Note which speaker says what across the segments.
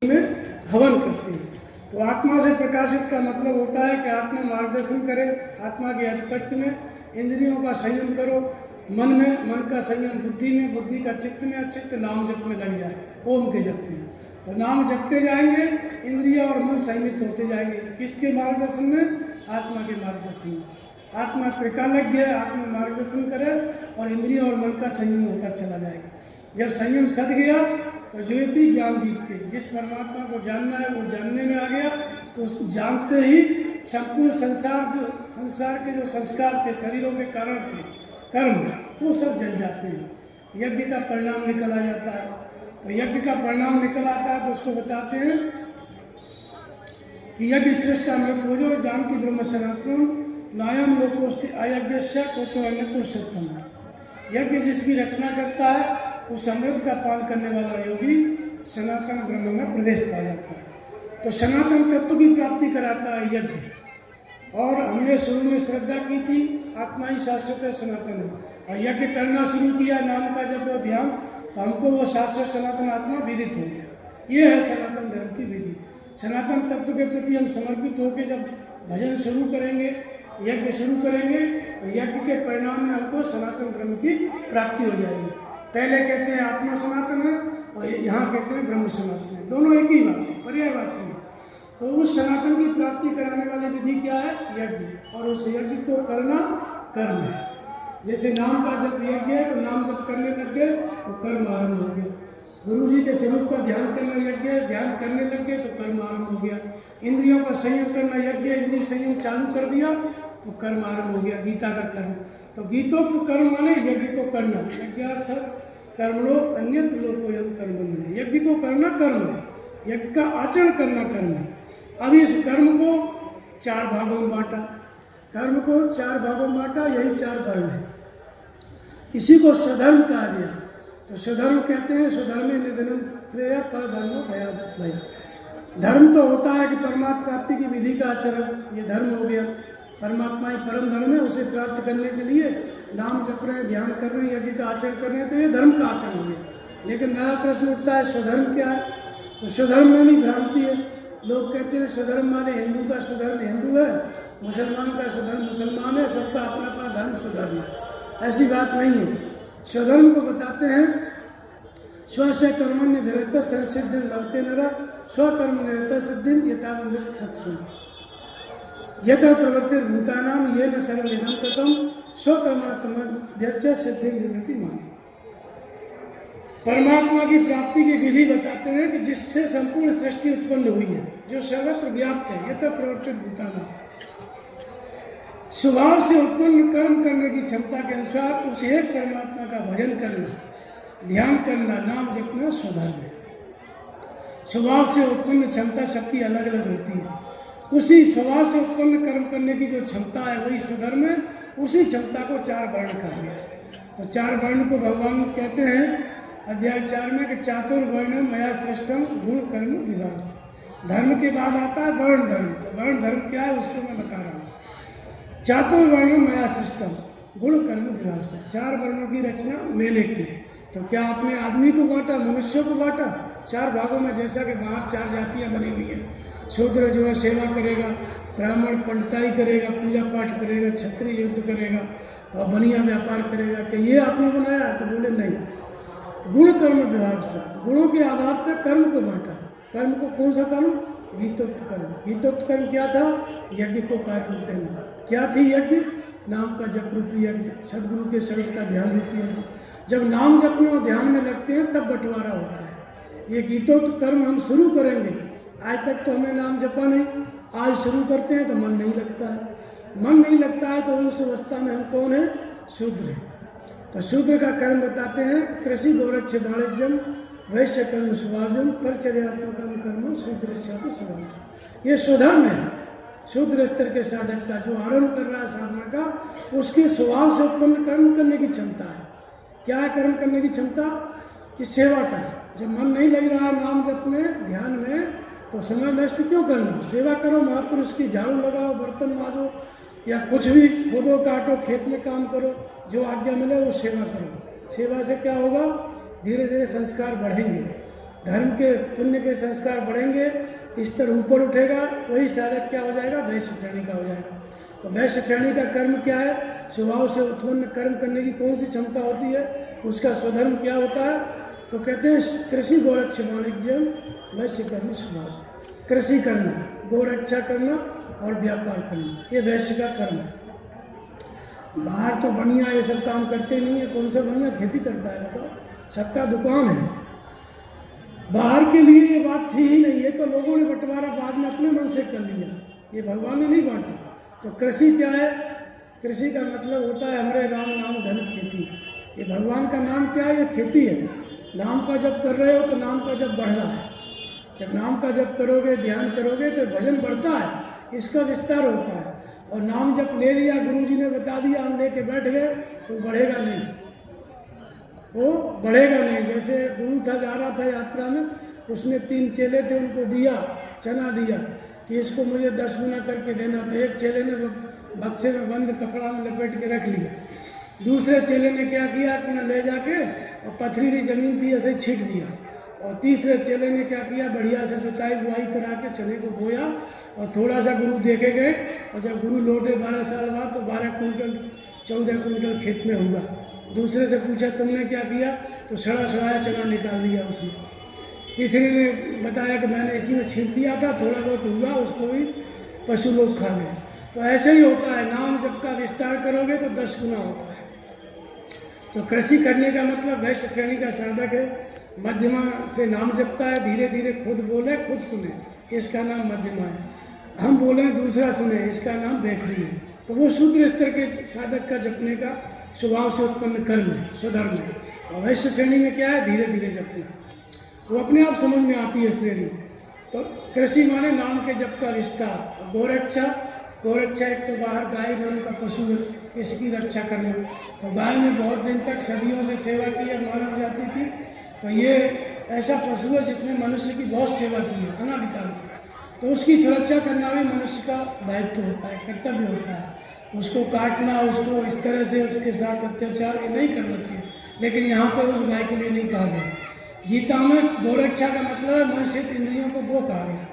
Speaker 1: में हवन करते हैं। तो आत्मा से प्रकाशित का मतलब होता है कि आत्मा मार्गदर्शन करे, आत्मा के आधिपत्य में, इंद्रियों का संयम करो, मन में, मन का संयम बुद्धि में, बुद्धि का चित्त में, और चित्त नाम जप में लग जाए, ओम के जप में। तो नाम जपते जाएंगे, इंद्रिय और मन संयमित होते जाएंगे। किसके मार्गदर्शन में? आत्मा के मार्गदर्शन में। आत्मा त्रिकालज्ञ है, आत्मा मार्गदर्शन करे और इंद्रिय और मन का संयम होता चला जाएगा। जब संयम सध गया तो ज्योति ज्ञान दीप्ति, जिस परमात्मा को जानना है वो जानने में आ गया, तो उसको जानते ही संपूर्ण संसार के जो संस्कार थे, शरीरों के कारण थे, कर्म, वो सब जल जाते हैं। यज्ञ का परिणाम निकल आ जाता है। तो यज्ञ का परिणाम निकल आता है तो उसको बताते हैं कि यज्ञ श्रेष्ठ अमृत हो जो जानती ब्रह्म सनातन नायम लोकोस्ति अयज्ञस्य कोतो अन्य पुरुषोत्तम। यज्ञ जिसकी रचना करता है उस अमृत का पान करने वाला योगी सनातन ब्रह्म में प्रवेश पा जाता है। तो सनातन तत्व की प्राप्ति कराता है यज्ञ। और हमने शुरू में श्रद्धा की थी आत्मा ही शाश्वत है, सनातन है, और यज्ञ करना शुरू किया, नाम का जप और ध्यान, तो हमको वो शाश्वत सनातन आत्मा विदित हो गया। ये है सनातन धर्म की विधि। सनातन तत्व के प्रति हम समर्पित होकर जब भजन शुरू करेंगे, यज्ञ शुरू करेंगे, तो यज्ञ के परिणाम में हमको सनातन ब्रह्म की प्राप्ति हो जाएगी। पहले कहते हैं आत्मा सनातन है और यहाँ कहते हैं ब्रह्म सनातन है, दोनों एक ही बात है, पर्यायवाची है। तो उस सनातन की प्राप्ति कराने वाली विधि क्या है? यज्ञ। और उस यज्ञ को करना कर्म है। जैसे नाम का जब यज्ञ है तो नाम जब करने लग गए तो कर्म आरंभ हो गया। गुरु जी के स्वरूप का ध्यान करना यज्ञ है, ध्यान करने लग गए तो कर्म आरंभ हो गया। इंद्रियों का संयम करना यज्ञ, इंद्रिय संयम चालू कर दिया तो कर्म आरंभ हो गया, गीता का कर्म। तो गीतोक्त कर्म माने यज्ञ को करना। यज्ञार्थ कर्मणो अन्यत्र लोकोयम कर्म बंधने। यज्ञ को करना कर्म है, यज्ञ का आचरण करना कर्म है। अब इस कर्म को 4 भागों में बांटा, कर्म को 4 भागों में बांटा, यही 4 वर्ण है। इसी को स्वधर्म कहा गया। तो स्वधर्म कहते हैं स्वधर्मे निधनम श्रेय पर धर्मो भया। धर्म तो होता है कि परमात्मा प्राप्ति की विधि का आचरण, ये धर्म हो गया। परमात्मा ही परम धर्म है, उसे प्राप्त करने के लिए नाम जप रहे हैं, ध्यान कर रहे हैं, यज्ञ का आचरण कर रहे हैं, तो ये धर्म का आचरण हो गया। लेकिन नया प्रश्न उठता है स्वधर्म क्या है? तो स्वधर्म में भी भ्रांति है। लोग कहते हैं स्वधर्म माने हिंदू का स्वधर्म हिंदू है, मुसलमान का स्वधर्म मुसलमान है, सबका अपना अपना धर्म स्वधर्म है। ऐसी बात नहीं है। स्वधर्म को बताते हैं स्व से कर्मण्य निरत संसिद्धि लभते नरा स्वकर्म निरत सिद्धि यथावंदित सत्सु यथा प्रवृत्ति भूतानाम ये न सर्वनिधम ततम स्वकर्मात्म सिद्धि निवृत्ति मान। परमात्मा की प्राप्ति की विधि बताते हैं कि जिससे संपूर्ण सृष्टि उत्पन्न हुई है, जो सर्वत्र व्याप्त है, यथा प्रवर्तित भूतानाम, स्वभाव से उत्पन्न कर्म करने की क्षमता के अनुसार उस एक परमात्मा का भजन करना, ध्यान करना, नाम जपना स्वधर्म है। स्वभाव से उत्पन्न क्षमता सबकी अलग अलग होती है। उसी स्वभाव से उत्पन्न कर्म करने की जो क्षमता है वही स्वधर्म है। उसी क्षमता को 4 वर्ण कहा गया है। तो 4 वर्ण को भगवान कहते हैं अध्याय 4 में कि चातुर्वर्ण मया सृष्टम गुण कर्म विभाग से। धर्म के बाद आता है वर्ण धर्म। तो वर्ण धर्म क्या है उसको मैं बता रहा हूँ। चातुर्वर्ण मया सृष्टम गुण कर्म विभाग से, 4 वर्णों की रचना मैंने की। तो क्या आपने आदमी को बांटा, मनुष्यों को बांटा 4 भागों में? जैसा कि बाहर 4 जातियाँ बनी हुई हैं। शूद्र जो है सेवा करेगा, ब्राह्मण पंडिताई करेगा, पूजा पाठ करेगा, क्षत्रिय युद्ध करेगा और बनिया व्यापार करेगा। कि ये आपने बनाया है? तो बोले नहीं, गुण कर्म विभाग से, गुणों के आधार पर कर्म को बांटा। कर्म को कौन सा कर्म? गीतोक्त कर्म। गीतोक्त कर्म क्या था? यज्ञ को कार्य रूप देना। क्या थी यज्ञ? नाम का जप रूपी यज्ञ, सदगुरु के शरीर का ध्यान रूपी यज्ञ। जब नाम जपने और ध्यान में लगते हैं तब बंटवारा होता है। ये गीतोक्त कर्म हम शुरू करेंगे। आज तक तो हमने नाम जपा नहीं, आज शुरू करते हैं तो मन नहीं लगता है। मन नहीं लगता है तो उस अवस्था में हम कौन है? शूद्र है। तो शूद्र का कर्म बताते हैं कृषि गौरक्ष वाणिज्यम वैश्य कर्म सुभाजम परिचर्यात्मकम कर्म शूद्र स्वभाव। ये स्वधर्म है। शूद्र स्तर के साधक का जो आरंभ कर रहा है साधना का, उसके स्वभाव से उत्पन्न कर्म करने की क्षमता है। क्या है कर्म करने की क्षमता? कि सेवा करें। जब मन नहीं लग रहा है नाम जप में, ध्यान में, तो समय नष्ट क्यों करना? सेवा करो, महापुरुष की झाड़ू लगाओ, बर्तन मांजो, या कुछ भी खोदो काटो, खेत में काम करो, जो आज्ञा मिले वो सेवा करो। सेवा से क्या होगा? धीरे धीरे संस्कार बढ़ेंगे धर्म के पुण्य के संस्कार बढ़ेंगे, स्तर ऊपर उठेगा, वही साधक क्या हो जाएगा, वैश्य श्रेणी का हो जाएगा। तो वैश्य श्रेणी का कर्म क्या है, स्वभाव से उत्पन्न कर्म करने की कौन सी क्षमता होती है, उसका स्वधर्म क्या होता है, तो कहते हैं कृषि गोरक्ष वाणिज्यम वैश्य कर्म स्वभाव। कृषि करना, गोरक्षा करना और व्यापार करना, ये वैश्य का कर्म है। बाहर तो बढ़िया ये सब काम करते नहीं है, कौन सा बढ़िया खेती करता है बताओ, सबका दुकान है। बाहर के लिए ये बात थी ही नहीं है, तो लोगों ने बंटवारा बाद में अपने मन से कर लिया, ये भगवान ने नहीं बांटा। तो कृषि क्या है, कृषि का मतलब होता है हमारे राम नाम धन खेती। ये भगवान का नाम क्या है, ये खेती है। नाम का जप कर रहे हो तो नाम का जप बढ़ रहा है। जब नाम का जप करोगे, ध्यान करोगे तो भजन बढ़ता है, इसका विस्तार होता है। और नाम जप ले लिया, गुरु जी ने बता दिया, हम लेके बैठ गए तो बढ़ेगा नहीं, वो बढ़ेगा नहीं। जैसे गुरु था, जा रहा था यात्रा में, उसने 3 चेले थे, उनको दिया, चना दिया कि इसको मुझे 10 गुना करके देना। तो एक चेले ने बक्से में बंद कपड़ा में लपेट के रख लिया, दूसरे चेले ने क्या किया, अपने ले जाके और पथरीली ज़मीन थी ऐसे छींट दिया, और तीसरे चेले ने क्या किया, बढ़िया से जुताई बुआई करा के चने को बोया और थोड़ा सा गुरु देखे गए। और जब गुरु लौटे 12 साल बाद तो 12 कुंटल 14 कुंटल खेत में हुआ। दूसरे से पूछा तुमने क्या किया, तो सड़ा सड़ाया चना निकाल दिया उसने। तीसरे ने बताया कि मैंने इसी में छींट दिया था, थोड़ा बहुत हुआ, उसको भी पशु लोग खा गए। तो ऐसे ही होता है, नाम जब का विस्तार करोगे तो 10 गुना होता है। तो कृषि करने का मतलब वैश्य श्रेणी का साधक है, मध्यमा से नाम जपता है, धीरे धीरे खुद बोले खुद सुने, इसका नाम मध्यमा है। हम बोले दूसरा सुने, इसका नाम बेखरी है। तो वो शूद्र स्तर के साधक का जपने का स्वभाव से उत्पन्न कर्म है, स्वधर्म है। और वैश्य श्रेणी में क्या है, धीरे धीरे जपना, वो अपने आप समझ में आती है श्रेणी। तो कृषि माने नाम के जप का विस्तार। गोरक्षा, गोरक्षा एक तो बाहर गाय नाम का पशु है, इसकी रक्षा करना। तो गाय ने बहुत दिन तक सदियों से सेवा की है मानव जाति की, तो ये ऐसा पशु है जिसने मनुष्य की बहुत सेवा की है अनादिकाल से। तो उसकी सुरक्षा करना भी मनुष्य का दायित्व होता है, कर्तव्य होता है। उसको काटना, उसको इस तरह से उसके साथ अत्याचार ये नहीं करना चाहिए, लेकिन यहाँ पर उस गाय के लिए नहीं कहा गया। गीता में गोरक्षा का मतलब है मनुष्य इंद्रियों को गो कहा गया।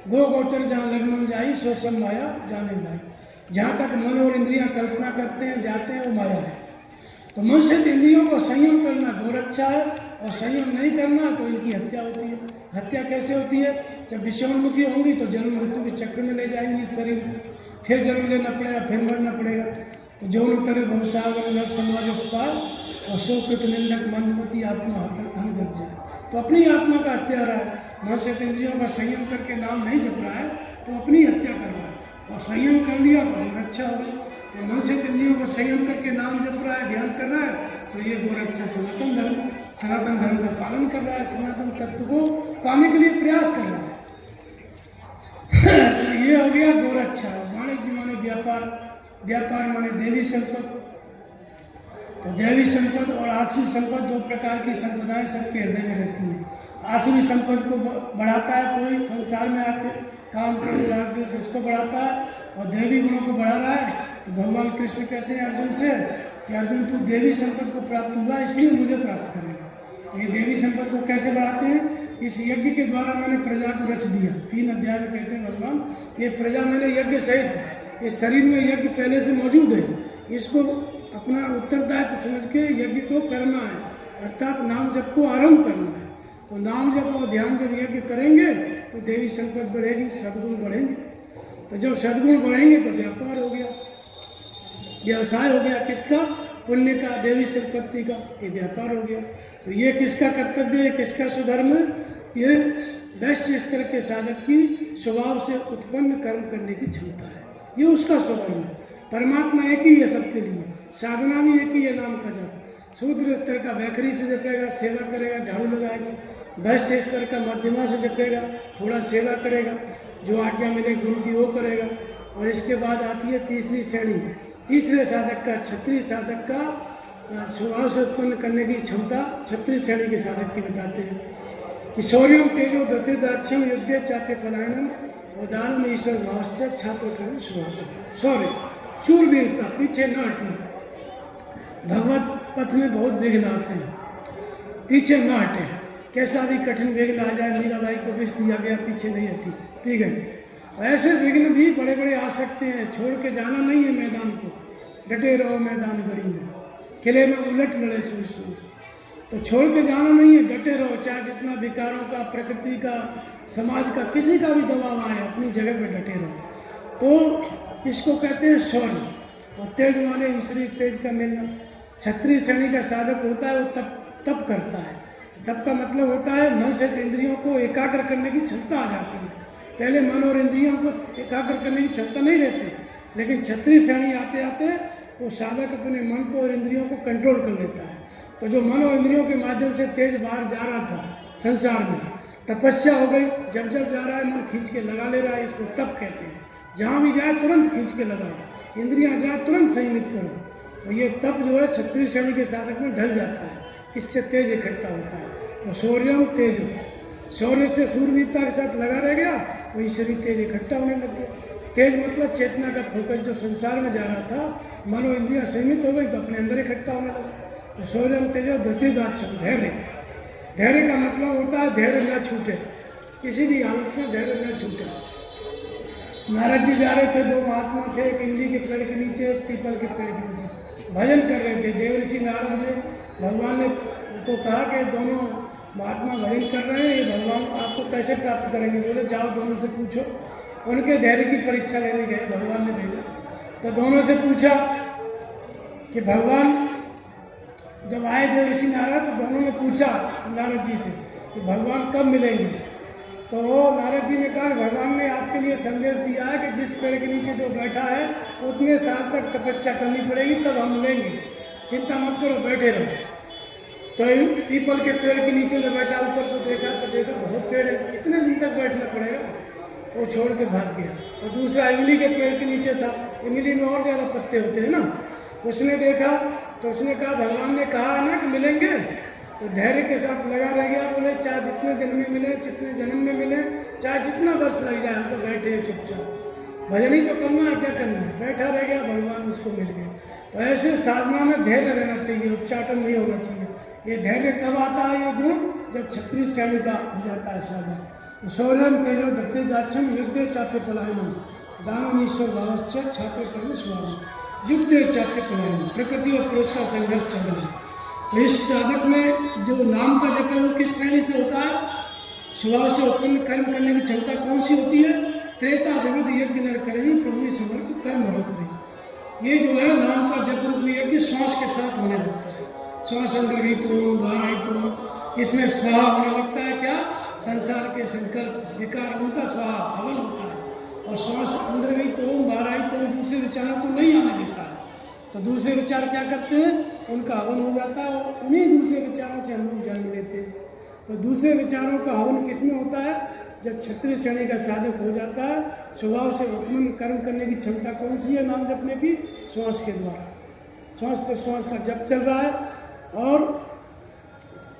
Speaker 1: गो गोचर जहाँ लगन जाई सो सब माया जाने लाई। जहाँ तक मन और इंद्रियां कल्पना करते हैं जाते हैं वो माया है। तो मनुष्य इंद्रियों को संयम करना गोरक्षा है, और संयम नहीं करना तो इनकी हत्या होती है। हत्या कैसे होती है, जब विषयोन्मुखी होंगी तो जन्म मृत्यु के चक्र में ले जाएंगी इस शरीर को, फिर जन्म लेना पड़ेगा, फिर मरना पड़ेगा। तो जौन तरह बहुसागर नर समाज अस्पार और शोकृत निंदक मनमती आत्मा हन गत जाए। तो अपनी आत्मा का हत्या रहा है। मनुष्य इंद्रियों का संयम करके नाम नहीं जप रहा है तो अपनी हत्या कर रहा है, और संयम कर लिया तो गोरक्षा हो गई। तो मनुष्य इंद्रियों को संयम करके नाम जप रहा है, ध्यान कर रहा है, तो ये गोरक्षा सनातन धर्म का पालन कर रहा है, सनातन तत्व को पाने के लिए प्रयास कर रहा है। तो ये हो गया गोरक्षा। वाणिज्य माने व्यापार, व्यापार माने देवी संपत्ति। तो देवी संपत्ति और आसुरी संपत्ति दो प्रकार की संपदाएं सबके हृदय में रहती हैं। आसुरी संपत्ति को बढ़ाता है कोई संसार में आके काम करके से इसको बढ़ाता है, और देवी गुणों को बढ़ा रहा है। तो भगवान कृष्ण कहते हैं अर्जुन से कि अर्जुन तू देवी संपत्ति को प्राप्त हुआ इसलिए मुझे प्राप्त करेगा। तो ये देवी संपत्ति को कैसे बढ़ाते हैं, इस यज्ञ के द्वारा मैंने प्रजा को रच दिया। 3 अध्याय में कहते हैं भगवान, ये प्रजा मैंने यज्ञ सहित है, इस शरीर में यज्ञ पहले से मौजूद है, इसको अपना उत्तरदायित्व समझ के यज्ञ को करना है, अर्थात नाम जप को आरंभ करना है। तो नाम जप और ध्यान जब यज्ञ करेंगे तो देवी संपत्ति बढ़ेगी, सद्गुण बढ़ेंगे। तो जब सद्गुण बढ़ेंगे तो व्यापार हो गया, व्यवसाय हो गया, किसका, पुण्य का, देवी संपत्ति का, ये व्यापार हो गया। तो ये किसका कर्तव्य है, किसका स्वधर्म है, ये वैश्य स्तर के साधक की स्वभाव से उत्पन्न कर्म करने की क्षमता है, ये उसका स्वधर्म है। परमात्मा एक ही है सबके लिए, साधना भी एक ही है नाम का जप। शूद्र स्तर का वैखरी से जपेगा, सेवा करेगा, झाड़ू लगाएगा। वैश्य स्तर का मध्यमा से जपेगा, थोड़ा सेवा करेगा, जो आज्ञा मिले गुरु की वो करेगा। और इसके बाद आती है तीसरी श्रेणी, तीसरे साधक का, क्षत्रिय साधक का स्वभाव से उत्पन्न करने की क्षमता क्षत्रिय श्रेणी के साधक की बताते हैं कि शौर्यम तेजो दृतिदाक्षम युद्धे चाप्य पलायनम और दानम ईश्वर भावश्च छात्र कर्ण स्वभाव। शौर्य, शूरवीरता, पीछे न हटना। भगवत पथ में बहुत विघ्न आते हैं, पीछे न हटे, कैसा भी कठिन विघ्न आ जाए, मीराबाई को विष दिया गया, पीछे नहीं हटी, पी गई। तो ऐसे विघ्न भी बड़े बड़े आ सकते हैं, छोड़ के जाना नहीं है मैदान को, डटे रहो मैदान गढ़ी में, किले में उलट लड़े सुई सुई। तो छोड़ के जाना नहीं है, डटे रहो, चाहे जितना विकारों का, प्रकृति का, समाज का, किसी का भी दबाव आए, अपनी जगह पे डटे रहो। तो इसको कहते हैं शौर्य। और तेज माने ईश्वरीय तेज का मिलना। क्षत्रिय श्रेणी का साधक होता है वो तप करता है। तप का मतलब होता है मन से इंद्रियों को एकाग्र करने की क्षमता आ जाती है। पहले मन और इंद्रियों को एकाग्र करने की क्षमता नहीं रहती, लेकिन क्षत्रिय श्रेणी आते आते वो साधक अपने मन को और इंद्रियों को कंट्रोल कर लेता है। तो जो मन और इंद्रियों के माध्यम से तेज बाहर जा रहा था संसार में, तपस्या हो गई। जब जब जा रहा है मन खींच के लगा ले रहा है, इसको तप कहते हैं। जहाँ भी जाए तुरंत खींच के लगाओ, इंद्रियां जाए तुरंत संयमित करो। तो ये तप जो है क्षत्रिय श्रेणी के साधक में ढल जाता है, इससे तेज इकट्ठा होता है। तो शौर्यम तेजो, शौर्य से सूरवीरता के साथ लगा रह गया तो ईश्वरीय तेज इकट्ठा होने लग गया। तेज मतलब चेतना का फोकस जो संसार में जा रहा था, मनो इंद्रियां संयमित हो गई तो अपने अंदर इकट्ठा होने लगा। तो शौर्यम तेजो धृतिदाक्षम, धैर्य। धैर्य का मतलब होता है धैर्य न छूटे, किसी भी हालत में धैर्य न छूटे। नारद जी जा रहे थे, दो महात्मा थे, एक इमली के पेड़ के नीचे, एक पीपल के पेड़ के नीचे भजन कर रहे थे। देवऋषि नारद ने, भगवान ने उनको कहा कि दोनों महात्मा भजन कर रहे हैं, ये भगवान आपको कैसे प्राप्त करेंगे? बोले जाओ दोनों से पूछो। उनके धैर्य की परीक्षा लेने गए, भगवान ने भेजा। तो दोनों से पूछा कि भगवान, जब आए देवऋषि नारद तो दोनों ने पूछा नारद जी से कि भगवान कब मिलेंगे? तो नारद जी ने कहा भगवान ने आपके लिए संदेश दिया है कि जिस पेड़ के नीचे जो बैठा है उतने साल तक तपस्या करनी पड़ेगी, तब हम मिलेंगे, चिंता मत करो, बैठे रहो। तो पीपल के पेड़ के नीचे जो बैठा, ऊपर को देखा तो देखा बहुत पेड़ है, इतने दिन तक बैठना पड़ेगा, वो छोड़ के भाग गया। और दूसरा इमली के पेड़ के नीचे था, इमली में और ज़्यादा पत्ते होते हैं ना, उसने देखा तो उसने कहा भगवान ने कहा है ना कि मिलेंगे, तो धैर्य के साथ लगा रह गया। बोले चाहे जितने दिन में मिले, जितने जन्म में मिले, चाहे जितना वर्ष लग जाए, हम तो बैठे हैं चुपचाप, भजन ही तो करना है, क्या करना है, बैठा रह गया, भगवान उसको मिल गए। तो ऐसे साधना में धैर्य रहना चाहिए, उच्चाटन नहीं होना चाहिए। ये धैर्य कब आता है ये गुण? जब क्षत्रिय श्रेणी का हो जाता है साधन। तो शौर्यम तेजो धृतिदाक्षम युद्धे चाप्य पलायनम दानम ईश्वर भावश्च छात्र कर्म स्वामी युद्धे चाप्य पलायनम। प्रकृति और पुरुष का संघर्ष चल रहा है। तो इस साधक में जो नाम का जप है वो किस श्रेणी से होता है? स्वभाव से उत्पन्न कर्म करने की क्षमता कौन सी होती है? त्रेता विविध यज्ञ नर करें प्रभु समर्थ कर्म होते रहे। ये जो है नाम का जप रूप यज्ञ श्वास के साथ होने लगता है। श्वास अंतर्हित हो, बाहित हो, इसमें स्वाहा होने लगता है। क्या? संसार के संकल्प विकार, उनका स्वाहा हवन होता है। और श्वास अंतर्हित हो, बाहित हो, दूसरे विचारों को नहीं आने देता है। तो दूसरे विचार क्या करते हैं? उनका हवन हो जाता है और उन्हीं दूसरे विचारों से हम लोग जन्म लेते हैं। तो दूसरे विचारों का हवन किस में होता है? जब क्षत्रिय श्रेणी का साधक हो जाता है। स्वभाव से उत्पन्न कर्म करने की क्षमता कौन सी है नाम जपने की? श्वास के द्वारा। श्वास पर श्वास का जप चल रहा है और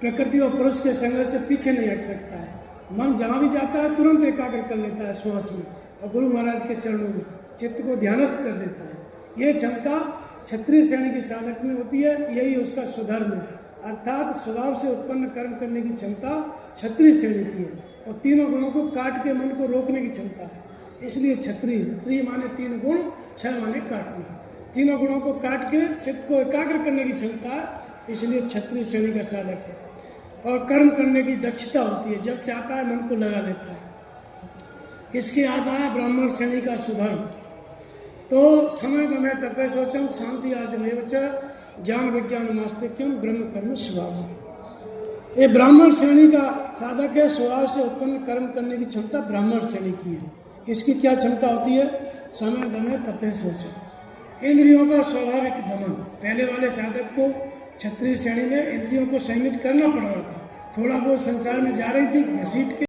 Speaker 1: प्रकृति और पुरुष के संघर्ष से पीछे नहीं हट सकता है। मन जहाँ भी जाता है तुरंत एकाग्र कर लेता है श्वास में और गुरु महाराज के चरणों में चित्त को ध्यानस्थ कर देता है। ये क्षमता क्षत्रिय श्रेणी के साधक में होती है, यही उसका स्वधर्म है। अर्थात स्वभाव से उत्पन्न कर्म करने की क्षमता क्षत्रिय श्रेणी की है और तीनों गुणों को काट के मन को रोकने की क्षमता है। इसलिए क्षत्रिय, त्रि माने तीन गुण, छह माने काटना। तीनों गुणों को काट के चित्त को एकाग्र करने की क्षमता है, इसलिए क्षत्रिय श्रेणी का साधक है। और कर्म करने की दक्षता होती है, जब चाहता है मन को लगा लेता है। इसके आता है ब्राह्मण श्रेणी का सुधर्म। तो समय दमे तपे शौचम शांति आर्जमेव च ज्ञान विज्ञान मास्तिक्यम ब्रह्म कर्म स्वभाव। ये ब्राह्मण श्रेणी का साधक है। स्वभाव से उत्पन्न कर्म करने की क्षमता ब्राह्मण श्रेणी की है। इसकी क्या क्षमता होती है? समय दमे तपे शौचम, इंद्रियों का स्वाभाविक दमन। पहले वाले साधक को क्षत्रिय श्रेणी में इंद्रियों को संयमित करना पड़ रहा था। थोड़ा बहुत संसार में जा रही थी घसीट के